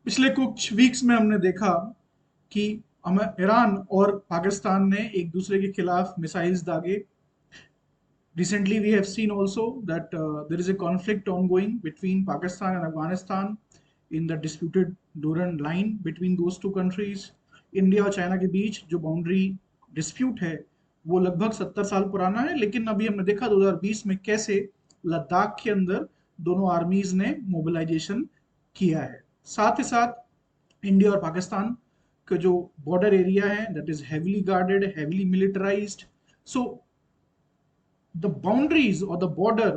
पिछले कुछ वीक्स में हमने देखा कि हमें ईरान और पाकिस्तान ने एक दूसरे के खिलाफ मिसाइल्स दागे. Recently, we have seen also that there is a conflict ongoing between Pakistan and Afghanistan in the disputed Durand line between those two countries. India और चाइना के बीच जो बाउंड्री डिस्प्यूट है वो लगभग 70 साल पुराना है, लेकिन अभी हमने देखा 2020 में कैसे लद्दाख के अंदर दोनों आर्मीज ने मोबिलाइजेशन किया है. साथ ही साथ इंडिया और पाकिस्तान का जो बॉर्डर एरिया है that is heavily guarded, heavily militarised. So the boundaries or the border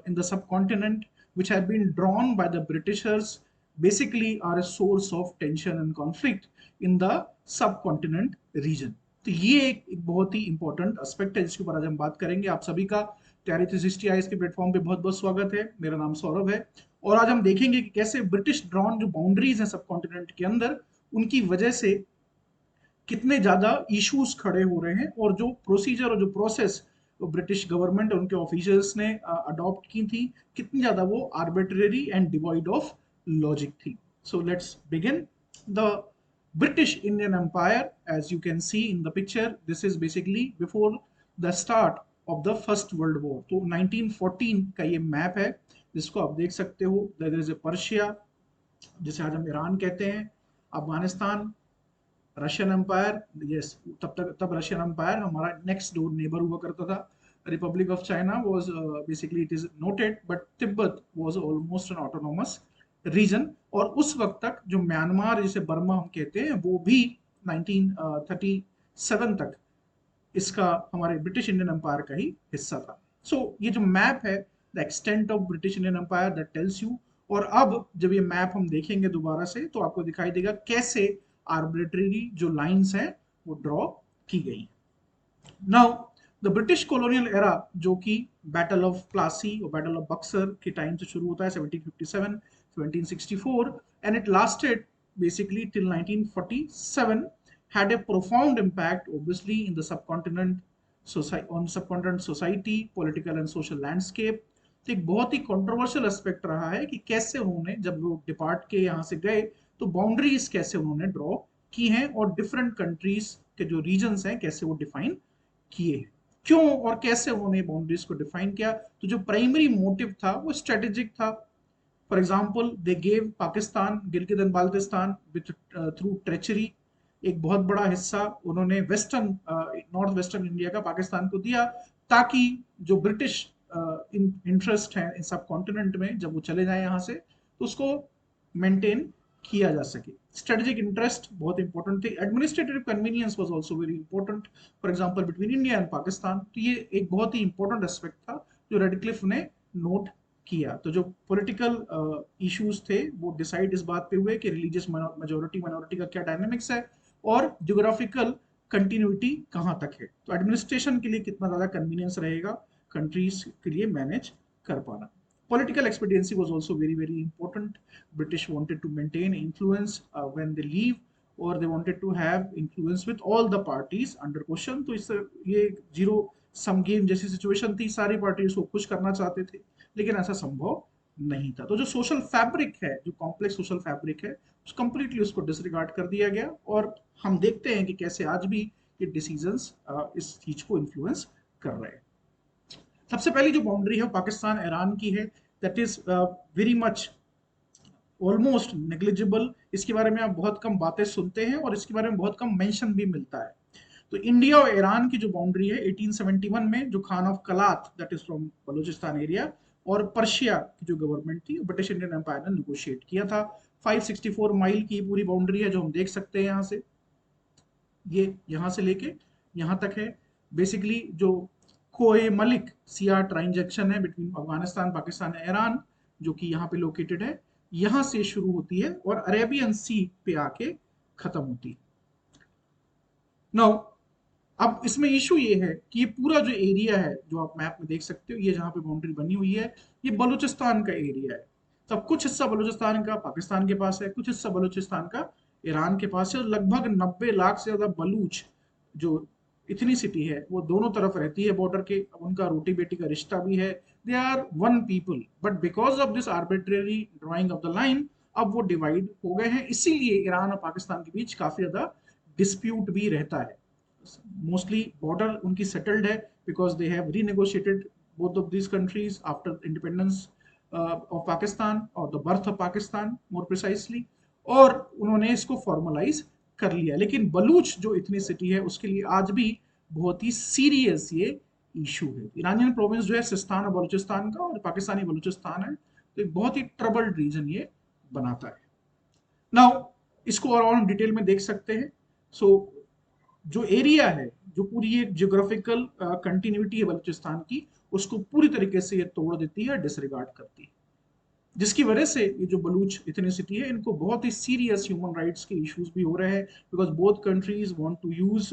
in the subcontinent which have been drawn by the Britishers basically are a source of tension and conflict in the subcontinent region. तो ये एक बहुत ही important aspect है जिसके ऊपर आज हम बात करेंगे. आप सभी का तैयारी 360 आईएएस के प्लेटफॉर्म पे बहुत बहुत स्वागत है. मेरा नाम सौरभ है और आज हम देखेंगे कि कैसे ब्रिटिश ड्रॉन जो बाउंड्रीज हैं सब कॉन्टिनेंट के अंदर उनकी वजह से कितने ज्यादा इश्यूज खड़े हो रहे हैं और जो प्रोसीजर और जो प्रोसेस ब्रिटिश गवर्नमेंट और उनके ऑफिशियल्स ने अडॉप्ट की थी कितनी ज्यादा वो arbitrary and devoid of logic थी. So let's begin. The British Indian empire, as you can see in the picture, this is basically before the start of the first world war. तो 1914 का ये map है जिसको आप देख सकते हो. देयर इज ए पर्शिया जिसे आज हम ईरान कहते हैं, अफगानिस्तान, रशियन एम्पायर. यस, तब रशियन एम्पायर हमारा नेक्स्ट डोर नेबर हुआ करता था. Republic of China was basically it is noted but Tibet was almost an autonomous region. और उस वक्त तक जो म्यांमार जिसे बर्मा हम कहते हैं वो भी 1937 तक इसका हमारे ब्रिटिश इंडियन एम्पायर का ही हिस्सा था. सो ये जो मैप है the extent of British Indian empire that tells you. और अब जब ये मैप हम देखेंगे दोबारा से तो आपको दिखाई देगा कैसे आर्बिट्रेरी जो लाइंस हैं वो ड्रॉ की गई. Now the British colonial era जो कि बैटल ऑफ प्लासी और बैटल ऑफ बक्सर के टाइम से शुरू होता है 1757 1764 and it lasted basically till 1947 had a profound impact obviously in the subcontinent on subcontinent society, political and social landscape. तो एक बहुत ही कंट्रोवर्शियल एस्पेक्ट रहा है कि कैसे उन्होंने जब वो डिपार्ट के यहाँ से गए तो बाउंड्रीज कैसे उन्होंने ड्रॉ की हैं और डिफरेंट कंट्रीज के जो रीजन्स हैं कैसे वो डिफाइन किए हैं, क्यों और कैसे उन्होंने बाउंड्रीज को डिफाइन किया. तो जो प्राइमरी मोटिव था वो स्ट्रेटेजिक था. For example they gave Pakistan Gilgit and Baltistan with through treachery. एक बहुत बड़ा हिस्सा उन्होंने वेस्टर्न नॉर्थ वेस्टर्न इंडिया का पाकिस्तान को दिया ताकि जो ब्रिटिश इंटरेस्ट है इस सब कॉन्टिनेंट में जब वो चले जाए यहाँ से तो उसको मेंटेन किया जा सके. स्ट्रेटेजिक इंटरेस्ट बहुत इंपॉर्टेंट थे. Administrative convenience was also very important for example between India and Pakistan. तो ये एक बहुत ही इंपॉर्टेंट एस्पेक्ट था जो रेडक्लिफ ने नोट किया. तो जो पॉलिटिकल इश्यूज थे वो डिसाइड इस बात पे हुए कि रिलीजियस मेजोरिटी माइनॉरिटी का क्या डायनेमिक्स है और ज्योग्राफिकल कंटिन्यूटी कहाँ तक है. तो एडमिनिस्ट्रेशन के लिए कितना ज्यादा कन्वीनियंस रहेगा कंट्रीज के लिए मैनेज कर पाना. Political expediency was also very very important. British wanted to maintain influence when they leave or they wanted to have influence with all the parties under question. तो इस ये जीरो सम गेम जैसी situation थी, सारी parties को खुश करना चाहते थे लेकिन ऐसा संभव नहीं था. तो जो सोशल फैब्रिक है, जो कॉम्प्लेक्स सोशल फैब्रिक है, उस कंप्लीटली उसको डिसरिगार्ड कर दिया गया और हम देखते हैं कि कैसे आज भी ये डिसीजंस इस चीज को इन्फ्लुएंस कर रहे हैं. सबसे पहली जो बाउंड्री है वो पाकिस्तान ईरान की है. That is very much almost negligible. इसके बारे में आप बहुत कम बातें सुनते हैं और इसके बारे में बहुत कम मेंशन भी मिलता है. तो इंडिया और ईरान की जो बाउंड्री है 1871 में जो Khan of Kalat that is from Balochistan area और पर्शिया की जो गवर्नमेंट थी ब्रिटिश इंडियन एम्पायर ने निगोशिएट किया था. 564 माइल की पूरी बाउंड्री है जो हम देख सकते हैं यहाँ से. ये यहाँ से लेके यहाँ तक है. बेसिकली जो कोए मलिक सियार ट्रांजैक्शन है बिटवीन अफगानिस्तान पाकिस्तान ईरान जो कि यहाँ पे लोकेटेड है, यहाँ से शुरू होती है और अरेबियन सी पे आके खत्म होती है. नाउ अब इसमें इशू ये है कि ये पूरा जो एरिया है जो आप मैप में देख सकते हो, ये जहाँ पे बाउंड्री बनी हुई है ये बलूचिस्तान का एरिया है. तब कुछ हिस्सा बलूचिस्तान का पाकिस्तान के पास है, कुछ हिस्सा बलूचिस्तान का ईरान के पास है. और लगभग 90 लाख से ज्यादा बलूच जो इतनी सिटी है वो दोनों तरफ रहती है बॉर्डर के. अब उनका रोटी बेटी का रिश्ता भी है. They are one people but because of this arbitrary drawing of the line अब वो डिवाइड हो गए हैं, इसीलिए ईरान और पाकिस्तान के बीच काफी ज्यादा डिस्प्यूट भी रहता है। मोस्टली बॉर्डर उनकी सेटल्ड है because they have renegotiated both of these countries after independence of Pakistan or the birth of Pakistan more precisely, और उन्होंने इसको फॉर्मलाइज कर लिया। लेकिन बलूच जो इतनी सिटी है उसके लिए आज भी बहुत ही सीरियस ये इशू है। ईरानियन प्रोविंस जो है सिस्तान और बलूचिस्तान का, और पाकिस्तानी बलूचिस्तान है, तो एक बहुत ही ट्रबल्ड रीजन ये बनाता है। नाउ इसको और हम डिटेल में देख सकते हैं। सो जो एरिया है, जो पूरी एक जियोग्राफिकल कंटिन्यूटी है बलूचिस्तान की, उसको पूरी तरीके से ये तोड़ देती है, डिसरिगार्ड करती है, जिसकी वजह से ये जो बलूच इथनिसिटी है इनको बहुत ही सीरियस ह्यूमन राइट्स के इश्यूज भी हो रहे हैं, because both countries want to use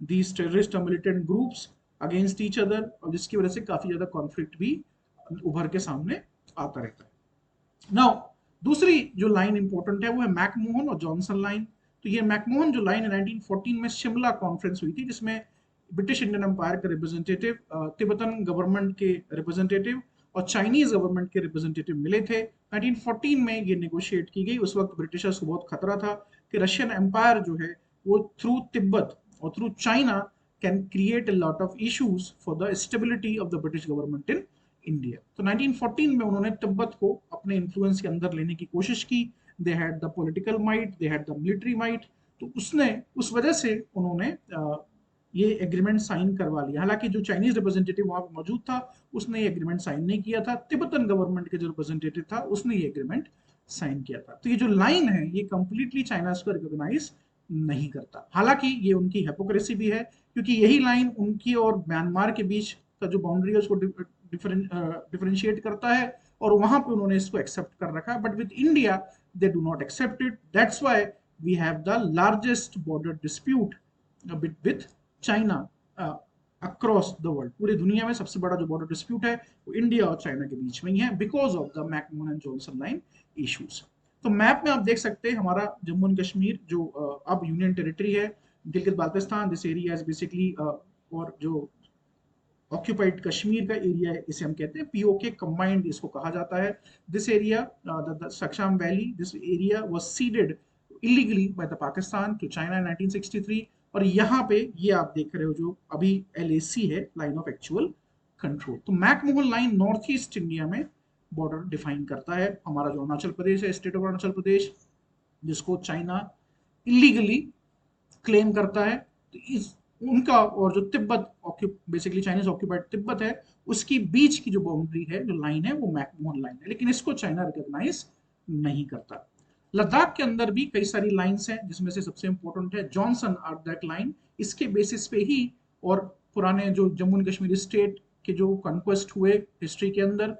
these terrorist militant groups against each other, और जिसकी वजह से काफी ज्यादा कॉन्फ्लिक्ट भी उभर के सामने आता रहता है। नाउ दूसरी जो लाइन इंपॉर्टेंट है वो है मैकमोहन और जॉनसन लाइन। तो ये मैकमोहन जो लाइन 1914 में शिमला कॉन्फ्रेंस हुई थी, जिसमें ब्रिटिश इंडियन एम्पायर के रिप्रेजेंटेटिव, तिब्बतन गवर्नमेंट के रिप्रेजेंटेटिव और चाइनीज गवर्नमेंट के रिप्रेजेंटेटिव मिले थे। 1914 में ये नेगोशिएट की गई। उस वक्त ब्रिटिशर्स को बहुत खतरा था कि रशियन एम्पायर जो है वो थ्रू तिब्बत और through China can create a lot of issues for the stability of the British government in India. तो 1914 में उन्होंने तिब्बत को अपने इन्फ्लुएंस के अंदर लेने की कोशिश की। They had the political might, they had the military might. तो उस वजह से उन्होंने ये एग्रीमेंट साइन करवा लिया। हालांकि जो चाइनीज रिप्रेजेंटेटिव वहां पर मौजूद था उसने ये एग्रीमेंट साइन नहीं किया था, तिब्बतन गवर्नमेंट के जो रिप्रेजेंटेटिव था उसने ये एग्रीमेंट साइन किया था। तो ये जो लाइन है ये कंप्लीटली चाइना इसको रिकॉग्नाइज नहीं करता। हालांकि ये उनकी हिपोक्रेसी भी है, क्योंकि यही लाइन उनकी और म्यांमार के बीच का जो बाउंड्री है उसको डिफरेंशिएट करता है, और वहां पे उन्होंने इसको एक्सेप्ट कर रखा है। But with India they do not accept it. That's why we have the largest border dispute with China across the world. पूरी दुनिया में सबसे बड़ा जो बॉर्डर डिस्प्यूट है वो इंडिया और चाइना के बीच में ही है, because of the McMahon and Johnson line issues. तो मैप में आप देख सकते हैं हमारा जम्मू एंड कश्मीर जो अब यूनियन टेरिटरी है, Gilgit Baltistan, this area is basically, और जो ऑक्यूपाइड कश्मीर का एरिया है इसे हम कहते हैं पीओके कंबाइंड, इसको कहा जाता है। This area, the Shaksgam valley, this area was ceded illegally by the Pakistan to China in 1963। और यहाँ पे ये आप देख रहे हो जो अभी LAC है, लाइन ऑफ एक्चुअल कंट्रोल। तो McMahon line north east India में बॉर्डर डिफाइन करता है। हमारा जो अरुणाचल प्रदेश है, स्टेट ऑफ अरुणाचल प्रदेश, जिसको चाइना इलीगली क्लेम करता है, तो इस उनका और जो Tibet basically Chinese occupied Tibet है उसकी बीच की जो बाउंड्री है, जो लाइन है, वो मैकमोहन लाइन है। लेकिन इसको चाइना रिकॉग्नाइज नहीं करता। लद्दाख के अंदर भी कई सारी लाइंस हैं, जिसमें से सबसे इंपॉर्टेंट है जॉनसन आर्कदैक लाइन। इसके बेसिस पे ही और पुराने जो जम्मू एंड कश्मीर स्टेट के जो कॉन्क्वेस्ट हुए हिस्ट्री के अंदर,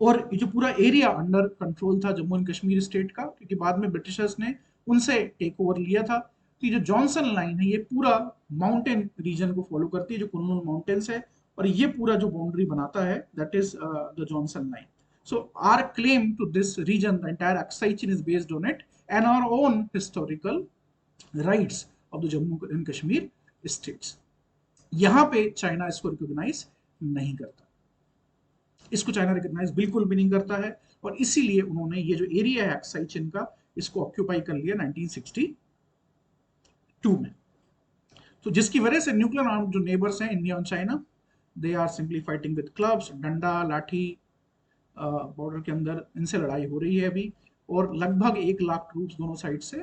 और ये जो पूरा एरिया अंडर कंट्रोल था जम्मू एंड कश्मीर स्टेट का, क्योंकि बाद में ब्रिटिशर्स ने उनसे टेक ओवर लिया था। तो ये जो जॉनसन लाइन है ये पूरा माउंटेन रीजन को फॉलो करती है, जो कुनलुन माउंटेन्स है, और ये पूरा जो बाउंड्री बनाता है that is the Johnson line. So our claim to this region, the entire Aksai Chin, is based on it and our own historical rights of the Jammu and Kashmir states. यहाँ पे China इसको recognise नहीं करता, इसको China recognise बिल्कुल भी नहीं करता है, और इसीलिए उन्होंने ये जो एरिया है अक्साई चिन का, इसको ऑक्यूपाई कर लिया 1962 में। तो जिसकी वजह से न्यूक्लियर आर्म जो नेबर्स हैं इंडिया और China, they are simply fighting with clubs, डंडा लाठी, बॉर्डर के अंदर इनसे लड़ाई हो रही है अभी। और लगभग 1 लाख ट्रूप्स दोनों साइड से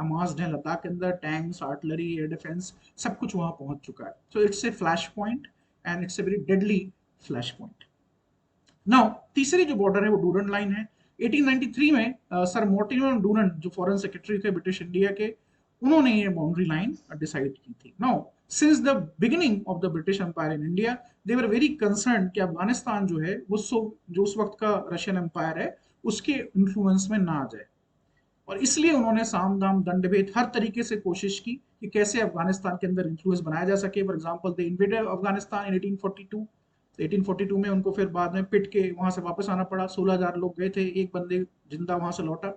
अमास्ड हैं लद्दाख के अंदर, टैंक्स, आर्टिलरी, एयर डिफेंस, सब कुछ वहां पहुंच चुका है। So it's a flash point and it's a very deadly flash point. Now तीसरी जो बॉर्डर है वो डूरन लाइन है। 1893 में सर मोर्टिमर डूरन जो फॉरेन सेक्रेटरी थे ब्रिटिश इंडिया के, उन्होंने ये बाउंड्री लाइन डिसाइड की थी। Now since the beginning of the British empire in India they were very concern कि अफगानिस्तान जो है वो जो उस वक्त का रशियन एम्पायर है उसके इन्फ्लुएंस में ना आ जाए, और इसलिए उन्होंने साम दाम दंड भेद हर तरीके से कोशिश की कि कैसे अफगानिस्तान के अंदर इन्फ्लुएंस बनाया जा सके। For example they invaded Afghanistan in 1842। 1842 में उनको फिर बाद में पिट के वहां से वापस आना पड़ा। 16,000 लोग गए थे, एक बंदे जिंदा वहां से लौटा।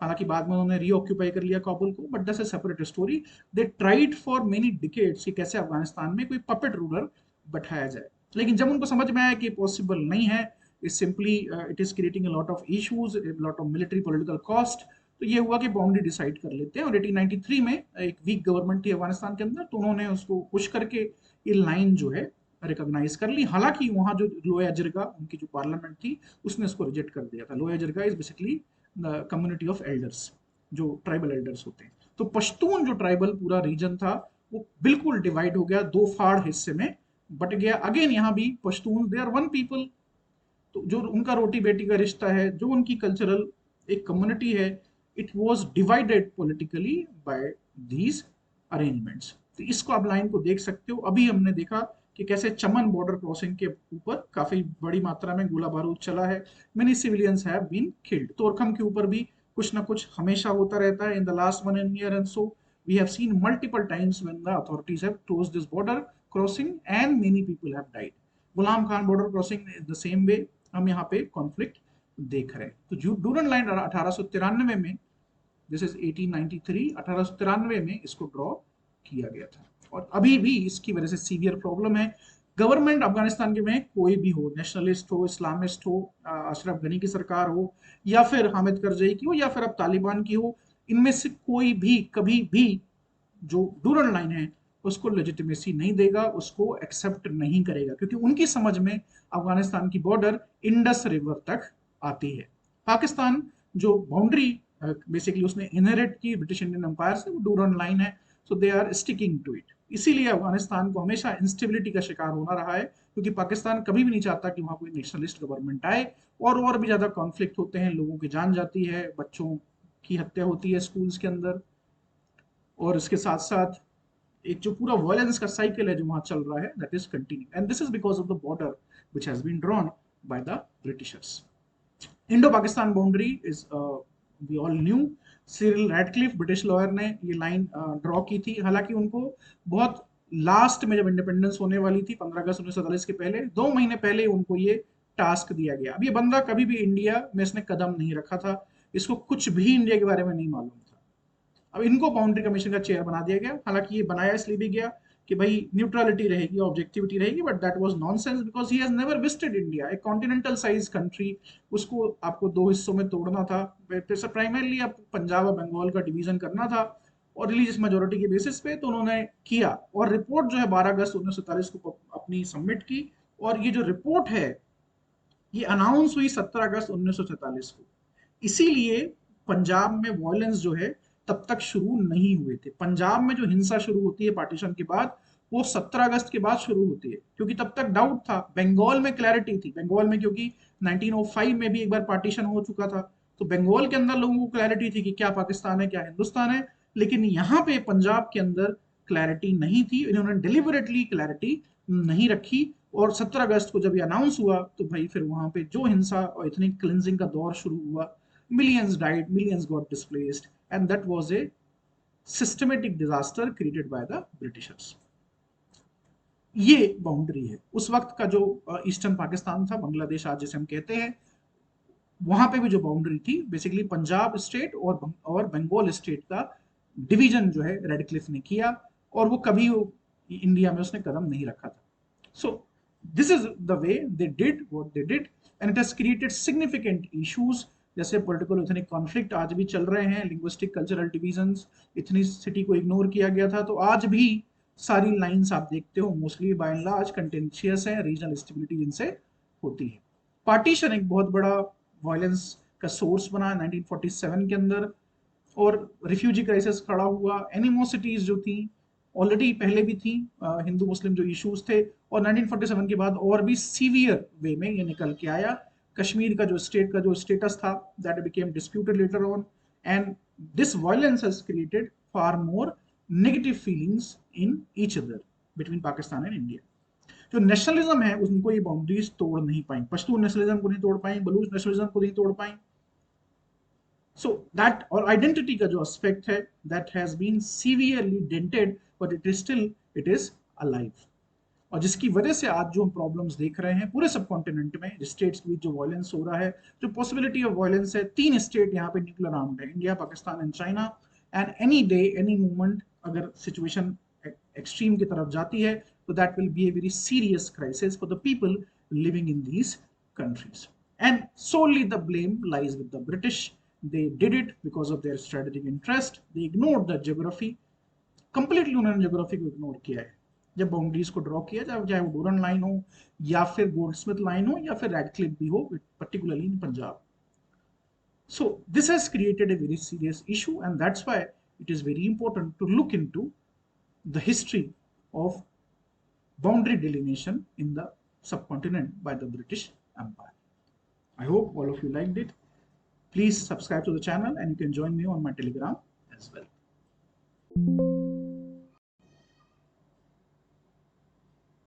हालांकि बाद में उन्होंने रीऑक्यूपाई कर लिया काबुल को, but that's a separate story. They tried for many decades कि कैसे अफगानिस्तान में कोई पपेट रूलर बैठाया जाए, लेकिन जब उनको समझ में आया कि पॉसिबल नहीं है, is simply it is creating a lot of issues, a lot of military political cost. तो ये हुआ कि बाउंड्री डिसाइड कर लेते हैं, और 1893 में एक वीक गवर्नमेंट थी अफगानिस्तान के अंदर, तो उन्होंने उसको पुश करके ये लाइन जो है रिकॉग्नाइज कर ली। हालांकि वहाँ जो लोया जिरगा उनकी जो पार्लियामेंट थी उसने उसको रिजेक्ट कर दिया था। Loya Jirga is basically the community of elders, जो ट्राइबल एल्डर्स होते हैं। तो पश्तून जो ट्राइबल पूरा रीजन था वो बिल्कुल डिवाइड हो गया, दो फाड़ हिस्से में बट गया। अगेन यहाँ भी Pashtun they are one people, तो जो उनका रोटी बेटी का रिश्ता है, जो उनकी कल्चरल एक कम्युनिटी है, it was divided politically by these arrangements. तो इसको आप लाइन को देख सकते हो। अभी हमने देखा कि कैसे चमन बॉर्डर क्रॉसिंग के ऊपर काफी बड़ी मात्रा में गोला बारूद चला है, many civilians have been killed. Torkham के ऊपर भी कुछ ना कुछ हमेशा होता रहता है। In the last 1 year and so we have seen multiple times when the authorities have closed this border crossing and many people have died. Ghulam Khan border crossing the same way हम यहाँ पे कॉन्फ्लिक्ट देख रहे हैं। तो जो Durand line 1893 में, this is 1893, 1893 में इसको ड्रॉ किया गया था, और अभी भी इसकी वजह से सीवियर प्रॉब्लम है। गवर्नमेंट अफगानिस्तान के में कोई भी हो, नेशनलिस्ट हो, इस्लामिस्ट हो, अशरफ गनी की सरकार हो, या फिर हामिद करजई की हो, या फिर अब तालिबान की हो, इनमें से कोई भी कभी भी जो डूरन लाइन है उसको लेजिटिमेसी नहीं देगा, उसको एक्सेप्ट नहीं करेगा, क्योंकि उनकी समझ में अफगानिस्तान की बॉर्डर इंडस रिवर तक आती है। पाकिस्तान जो बाउंड्री बेसिकली उसने इनहेरिट की ब्रिटिश इंडियन एम्पायर से, वो डूरन लाइन है, so they are sticking to it. इसीलिए अफगानिस्तान को हमेशा इंस्टेबिलिटी का शिकार होना रहा है, क्योंकि पाकिस्तान कभी भी नहीं चाहता कि वहां कोई नेशनलिस्ट गवर्नमेंट आए, और भी ज्यादा कॉन्फ्लिक्ट होते हैं, लोगों की जान जाती है, बच्चों की हत्या होती है स्कूल्स के अंदर, और इसके साथ साथ एक जो पूरा वायलेंस का साइकिल है जो वहां चल रहा है, that is continue, and this is because of the border which has been drawn by the Britishers. Indo Pakistan boundary is we all knew. Cyril Radcliffe British lawyer ने ये लाइन ड्रॉ की थी। हालांकि उनको बहुत लास्ट में जब इंडिपेंडेंस होने वाली थी 15 अगस्त 1947 के पहले 2 महीने पहले उनको ये टास्क दिया गया। अब ये बंदा कभी भी इंडिया में इसने कदम नहीं रखा था, इसको कुछ भी इंडिया के बारे में नहीं मालूम था। अब इनको बाउंड्री कमीशन का चेयर बना दिया गया। हालांकि ये बनाया इसलिए भी गया कि भाई न्यूट्रलिटी रहेगी, ऑब्जेक्टिविटी रहेगी, but that was nonsense because he has never visited India, एक कॉन्टिनेंटल साइज कंट्री, उसको आपको दो हिस्सों में तोड़ना था। प्राइमरली आप पंजाब और बंगाल का डिवीजन करना था और रिलीजियस मेजोरिटी के बेसिस पे, तो उन्होंने किया। और रिपोर्ट जो है 12 अगस्त 1947 को अपनी सबमिट की, और ये जो रिपोर्ट है ये अनाउंस हुई 17 अगस्त 1947 को। इसीलिए पंजाब में वायलेंस जो है तब तक शुरू नहीं हुए थे। पंजाब में जो हिंसा शुरू होती है पार्टीशन के बाद, वो 17 अगस्त के बाद शुरू होती है, क्योंकि तब तक डाउट था। बंगाल में क्लैरिटी थी, बंगाल में क्योंकि 1905 में भी एक बार पार्टीशन हो चुका था, तो बंगाल के अंदर लोगों को क्लैरिटी थी कि क्या पाकिस्तान है क्या हिंदुस्तान है। लेकिन यहाँ पे पंजाब के अंदर क्लैरिटी नहीं थी, इन्होंने डिलिबरेटली क्लैरिटी नहीं रखी। और 17 अगस्त को जब ये अनाउंस हुआ तो भाई फिर वहां पे जो हिंसा और इतनी क्लिंजिंग का दौर शुरू हुआ, millions died, millions got displaced, and that was a systematic disaster created by the Britishers. ये बाउंड्री है उस वक्त का जो ईस्टर्न पाकिस्तान था, बांग्लादेश आज जिसे हम कहते हैं, वहां पे भी जो बाउंड्री थी बेसिकली पंजाब स्टेट और बंगाल स्टेट का डिवीजन जो है रेडक्लिफ ने किया, और वो कभी इंडिया में उसने कदम नहीं रखा था। So this is the way they did what they did, and it has created significant issues, जैसे पॉलिटिकल एथनिक कॉन्फ्लिक्ट आज भी चल रहे हैं, लिंग्विस्टिक कल्चरल डिवीजन्स, इतनी सिटी को इग्नोर किया गया था, तो आज भी सारी लाइंस आप देखते हो mostly bye and large contentious है, रीजनल स्टेबिलिटी जिनसे होती है। पार्टीशन एक बहुत बड़ा वायलेंस का सोर्स बना 1947 के अंदर, और रिफ्यूजी क्राइसिस खड़ा हुआ। एनिमोसिटीज जो थी ऑलरेडी पहले भी थी, हिंदू मुस्लिम जो इश्यूज थे, और 1947 के बाद और भी सीवियर वे में ये निकल के आया। कश्मीर का जो स्टेटस था that became disputed later on, and this violence has created far more negative feelings in each other between Pakistan and India. जो नेशनलिज्म है उनको ये बाउंड्रीज तोड़ नहीं पाई, पश्तून नेशनलिज्म को नहीं तोड़ पाई, बलूच नेशनलिज्म को नहीं तोड़ पाई। सो दैट और आइडेंटिटी का जो एस्पेक्ट है that has been severely dented, but it is alive, और जिसकी वजह से आज जो हम प्रॉब्लम्स देख रहे हैं पूरे सब कॉन्टिनेंट में, स्टेट्स के बीच जो वायलेंस हो रहा है, जो पॉसिबिलिटी ऑफ वायलेंस है, 3 स्टेट यहाँ पे न्यूक्लियर आर्म्ड है, India, Pakistan and China, and any day any moment अगर सिचुएशन एक्सट्रीम की तरफ जाती है तो that will be a very serious crisis for the people living in these countries. And solely the blame lies with the British. They did it because of their strategic interest. They ignored the geography. Completely उन्होंने geography को ignore किया है जब boundaries को draw किया, चाहे वो Durand line हो या फिर गोल्डस्मिथ लाइन हो या फिर रेडक्लिफ भी हो, particularly in Punjab. So this has created a very serious issue, and that's why it is very important to look into the history of boundary delineation in the subcontinent by the British Empire. I hope all of you liked it. Please subscribe to the channel and you can join me on my Telegram as well.